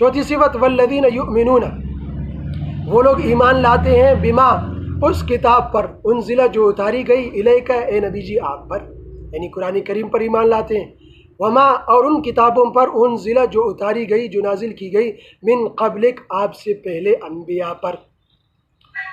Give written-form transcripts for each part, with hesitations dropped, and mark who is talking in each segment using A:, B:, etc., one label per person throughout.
A: چوتھی صفت والذین یؤمنون، وہ لوگ ایمان لاتے ہیں بما، اس کتاب پر، انزلہ جو اتاری گئی الیکا، اے نبی جی آپ پر، یعنی قرآن کریم پر ایمان لاتے ہیں، وما، اور ان کتابوں پر، انزلہ جو اتاری گئی، جو نازل کی گئی، من قبلک، آپ سے پہلے انبیاء پر،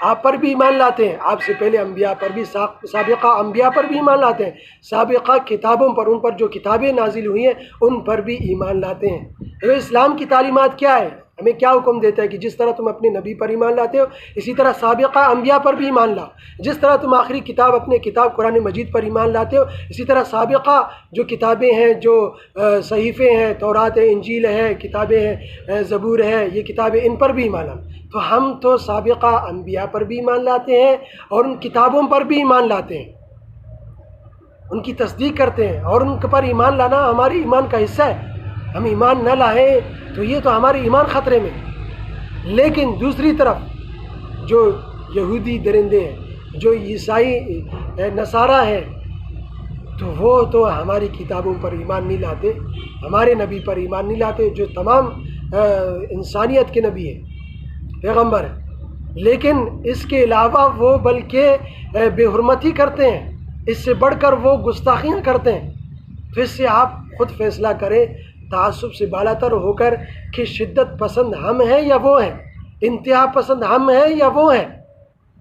A: آپ پر بھی ایمان لاتے ہیں، آپ سے پہلے انبیاء پر بھی، سابقہ انبیاء پر بھی ایمان لاتے ہیں، سابقہ کتابوں پر، ان پر جو کتابیں نازل ہوئی ہیں ان پر بھی ایمان لاتے ہیں۔ تو اسلام کی تعلیمات کیا ہے؟ ہمیں کیا حکم دیتا ہے کہ جس طرح تم اپنے نبی پر ایمان لاتے ہو اسی طرح سابقہ انبیاء پر بھی ایمان لاؤ، جس طرح تم آخری کتاب اپنے کتاب قرآن مجید پر ایمان لاتے ہو اسی طرح سابقہ جو کتابیں ہیں، جو صحیفے ہیں، تورات ہے، انجیل ہے، کتابیں ہیں، زبور ہے، یہ کتابیں، ان پر بھی ایمان لاؤ۔ تو ہم تو سابقہ انبیاء پر بھی ایمان لاتے ہیں اور ان کتابوں پر بھی ایمان لاتے ہیں، ان کی تصدیق کرتے ہیں، اور ان پر ایمان لانا ہمارے ایمان کا حصہ ہے۔ ہم ایمان نہ لائیں تو یہ تو ہمارے ایمان خطرے میں۔ لیکن دوسری طرف جو یہودی درندے ہیں، جو عیسائی نصارہ ہیں، تو وہ تو ہماری کتابوں پر ایمان نہیں لاتے، ہمارے نبی پر ایمان نہیں لاتے جو تمام انسانیت کے نبی ہیں، پیغمبر ہیں۔ لیکن اس کے علاوہ وہ بلکہ بے حرمتی کرتے ہیں، اس سے بڑھ کر وہ گستاخیاں کرتے ہیں۔ تو اس سے آپ خود فیصلہ کریں تعصب سے بالا تر ہو کر کہ شدت پسند ہم ہیں یا وہ ہیں، انتہا پسند ہم ہیں یا وہ ہیں،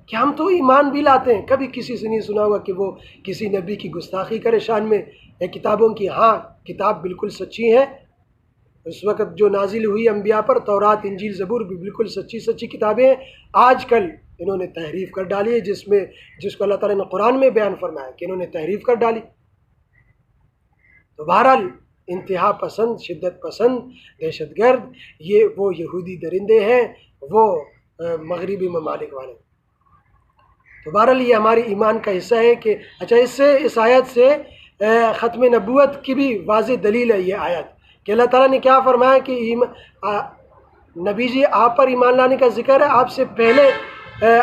A: کہ ہم تو ایمان بھی لاتے ہیں۔ کبھی کسی سے نہیں سنا ہوا کہ وہ کسی نبی کی گستاخی کرے شان میں یا کتابوں کی۔ ہاں، کتاب بالکل سچی ہے، اس وقت جو نازل ہوئی انبیاء پر، تورات، انجیل، زبور بھی بالکل سچی کتابیں ہیں۔ آج کل انہوں نے تحریف کر ڈالی ہے، جس کو اللہ تعالیٰ نے قرآن میں بیان فرمایا کہ انہوں نے تحریف کر ڈالی۔ تو بہرحال انتہا پسند، شدت پسند، دہشت گرد، یہ وہ یہودی درندے ہیں، وہ مغربی ممالک والے۔ تو بہرحال یہ ہماری ایمان کا حصہ ہے کہ اچھا، اس آیت سے ختم نبوت کی بھی واضح دلیل ہے یہ آیت، کہ اللہ تعالیٰ نے کیا فرمایا کہ نبی جی آپ پر ایمان لانے کا ذکر ہے، آپ سے پہلے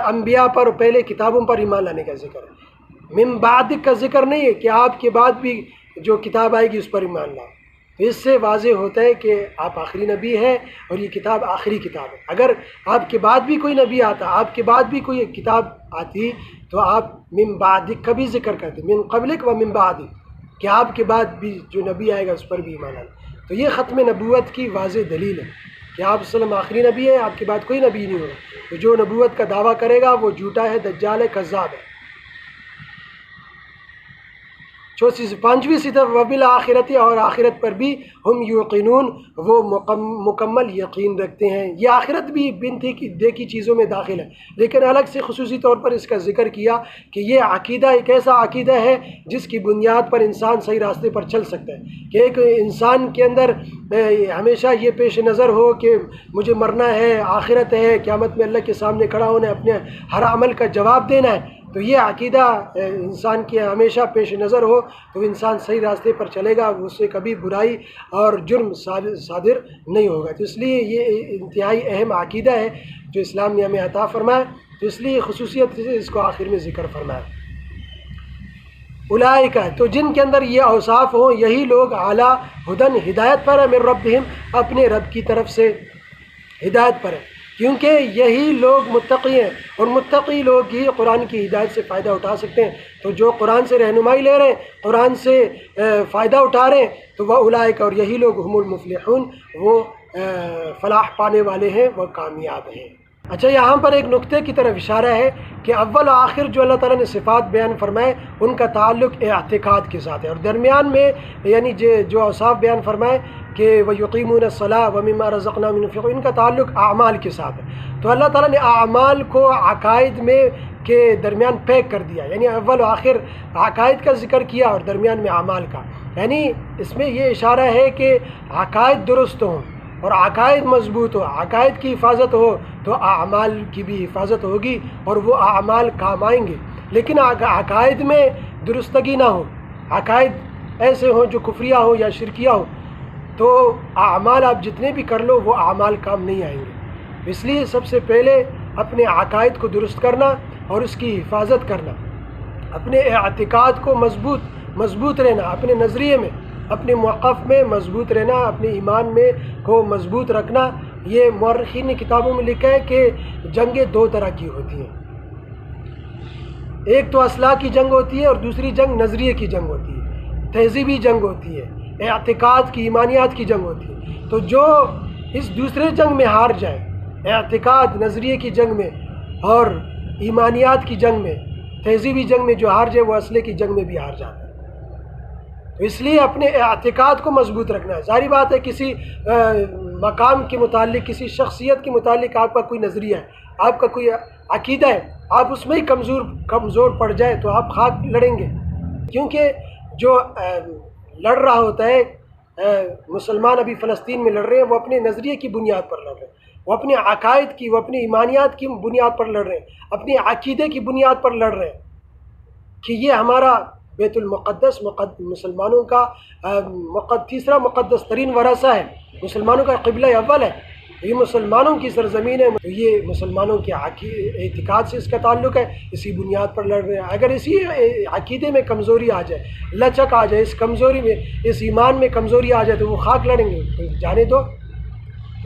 A: انبیاء پر، پہلے کتابوں پر ایمان لانے کا ذکر ہے، من بعد کا ذکر نہیں ہے کہ آپ کے بعد بھی جو کتاب آئے گی اس پر ایمان لاؤ۔ تو اس سے واضح ہوتا ہے کہ آپ آخری نبی ہیں اور یہ کتاب آخری کتاب ہے۔ اگر آپ کے بعد بھی کوئی نبی آتا، آپ کے بعد بھی کوئی کتاب آتی، تو آپ من بعدک کا بھی ذکر کرتے، من قبلک و من بعدک، کہ آپ کے بعد بھی جو نبی آئے گا اس پر بھی ایمان لانا۔ تو یہ ختم نبوت کی واضح دلیل ہے کہ آپ صلی اللہ علیہ وسلم آخری نبی ہیں، آپ کے بعد کوئی نبی نہیں ہوگا۔ تو جو نبوت کا دعویٰ کرے گا وہ جھوٹا ہے، دجال ہے، کذاب ہے۔ پانچویں صفت وبالآخرۃ، اور آخرت پر بھی ہم یوقنون، وہ مکمل یقین رکھتے ہیں۔ یہ آخرت بھی بنتی کی دیکھی چیزوں میں داخل ہے، لیکن الگ سے خصوصی طور پر اس کا ذکر کیا کہ یہ عقیدہ ایک ایسا عقیدہ ہے جس کی بنیاد پر انسان صحیح راستے پر چل سکتا ہے، کہ ایک انسان کے اندر ہمیشہ یہ پیش نظر ہو کہ مجھے مرنا ہے، آخرت ہے، قیامت میں اللہ کے سامنے کھڑا ہونا ہے، اپنے ہر عمل کا جواب دینا ہے۔ تو یہ عقیدہ انسان کے ہمیشہ پیش نظر ہو تو انسان صحیح راستے پر چلے گا، اس سے کبھی برائی اور جرم صادر نہیں ہوگا۔ تو اس لیے یہ انتہائی اہم عقیدہ ہے جو اسلام نے ہمیں عطا فرمایا، تو اس لیے خصوصیت سے اس کو آخر میں ذکر فرمایا۔ اولئک، تو جن کے اندر یہ اوصاف ہوں، یہی لوگ اعلیٰ ہدن، ہدایت پر ہے، من ربہم، اپنے رب کی طرف سے ہدایت پر ہے، کیونکہ یہی لوگ متقی ہیں، اور متقی لوگ ہی قرآن کی ہدایت سے فائدہ اٹھا سکتے ہیں۔ تو جو قرآن سے رہنمائی لے رہے ہیں، قرآن سے فائدہ اٹھا رہے ہیں، تو وہ اولئک، اور یہی لوگ ہم المفلحون، وہ فلاح پانے والے ہیں، وہ کامیاب ہیں۔ اچھا، یہاں پر ایک نقطے کی طرف اشارہ ہے کہ اول و آخر جو اللہ تعالیٰ نے صفات بیان فرمائے ان کا تعلق اعتقاد کے ساتھ ہے، اور درمیان میں یعنی جو اوصاف بیان فرمائے کہ وَيُقِيمُونَ الصَّلَاةَ وَمِمَّا رَزَقْنَاهُمْ يُنْفِقُونَ، ان کا تعلق اعمال کے ساتھ ہے۔ تو اللہ تعالیٰ نے اعمال کو عقائد میں کے درمیان پیک کر دیا، یعنی اول و آخر عقائد کا ذکر کیا اور درمیان میں اعمال کا، یعنی اس میں یہ اشارہ ہے کہ عقائد درست ہوں اور عقائد مضبوط ہو، عقائد کی حفاظت ہو تو اعمال کی بھی حفاظت ہوگی اور وہ اعمال کام آئیں گے۔ لیکن عقائد میں درستگی نہ ہو، عقائد ایسے ہوں جو کفریہ ہو یا شرکیہ ہو، تو اعمال آپ جتنے بھی کر لو وہ اعمال کام نہیں آئیں گے۔ اس لیے سب سے پہلے اپنے عقائد کو درست کرنا اور اس کی حفاظت کرنا، اپنے اعتقاد کو مضبوط رہنا، اپنے نظریے میں، اپنے موقف میں مضبوط رہنا، اپنے ایمان میں کو مضبوط رکھنا، یہ مورخین نے کتابوں میں لکھا ہے کہ جنگیں دو طرح کی ہوتی ہیں، ایک تو اسلحہ کی جنگ ہوتی ہے اور دوسری جنگ نظریے کی جنگ ہوتی ہے، تہذیبی جنگ ہوتی ہے، اعتقاد کی، ایمانیات کی جنگ ہوتی ہے۔ تو جو اس دوسرے جنگ میں ہار جائے، اعتقاد نظریے کی جنگ میں اور ایمانیات کی جنگ میں، تہذیبی جنگ میں جو ہار جائے وہ اسلحے کی جنگ میں بھی ہار جاتا ہے۔ تو اس لیے اپنے اعتقاد کو مضبوط رکھنا ہے۔ ظاہری بات ہے کسی مقام کے متعلق، کسی شخصیت کے متعلق آپ کا کوئی نظریہ ہے، آپ کا کوئی عقیدہ ہے، آپ اس میں ہی کمزور پڑ جائے تو آپ خاک لڑیں گے، کیونکہ جو لڑ رہا ہوتا ہے، مسلمان ابھی فلسطین میں لڑ رہے ہیں، وہ اپنے نظریے کی بنیاد پر لڑ رہے ہیں، وہ اپنے عقائد کی، وہ اپنی ایمانیات کی بنیاد پر لڑ رہے ہیں، اپنے عقیدے کی بنیاد پر لڑ رہے ہیں کہ یہ ہمارا بیت المقدس مسلمانوں کا تیسرا مقدس ترین ورثہ ہے، مسلمانوں کا قبلہ اول ہے، یہ مسلمانوں کی سرزمین ہے، یہ مسلمانوں کے اعتقاد سے اس کا تعلق ہے، اسی بنیاد پر لڑ رہے ہیں۔ اگر اسی عقیدے میں کمزوری آ جائے، لچک آ جائے، اس کمزوری میں، اس ایمان میں کمزوری آ جائے تو وہ خاک لڑیں گے، تو جانے دو۔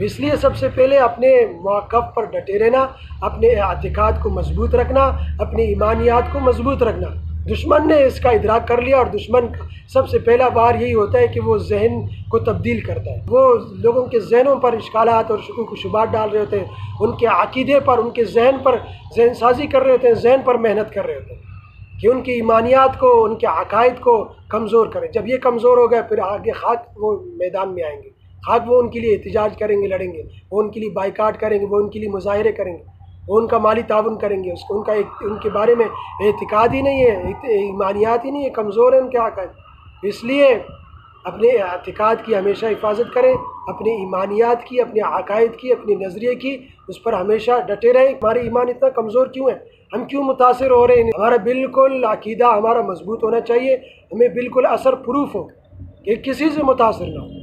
A: اس لیے سب سے پہلے اپنے موقف پر ڈٹے رہنا، اپنے اعتقاد کو مضبوط رکھنا، اپنی ایمانیات کو مضبوط رکھنا۔ دشمن نے اس کا ادراک کر لیا، اور دشمن کا سب سے پہلا وار یہی ہوتا ہے کہ وہ ذہن کو تبدیل کرتا ہے، وہ لوگوں کے ذہنوں پر اشکالات اور شکوک و شبہات ڈال رہے ہوتے ہیں، ان کے عقیدے پر، ان کے ذہن پر ذہن سازی کر رہے ہوتے ہیں، ذہن پر محنت کر رہے ہوتے ہیں کہ ان کی ایمانیات کو، ان کے عقائد کو کمزور کریں۔ جب یہ کمزور ہو گئے پھر آگے خاک وہ میدان میں آئیں گے، خاک وہ ان کے لیے احتجاج کریں گے، لڑیں گے، وہ ان کے لیے بائیکاٹ کریں گے، وہ ان کے لیے مظاہرے کریں گے، وہ ان کا مالی تعاون کریں گے، ان کے بارے میں اعتقاد ہی نہیں ہے، ایمانیات ہی نہیں ہے، کمزور ہیں ان کے عقائد۔ اس لیے اپنے اعتقاد کی ہمیشہ حفاظت کریں، اپنے ایمانیات کی، اپنے عقائد کی، اپنے نظریے کی، اس پر ہمیشہ ڈٹے رہیں۔ ہمارے ایمان اتنا کمزور کیوں ہے؟ ہم کیوں متاثر ہو رہے ہیں؟ ہمارا بالکل عقیدہ ہمارا مضبوط ہونا چاہیے، ہمیں بالکل اثر پروف ہو کہ کسی سے متاثر نہ ہو۔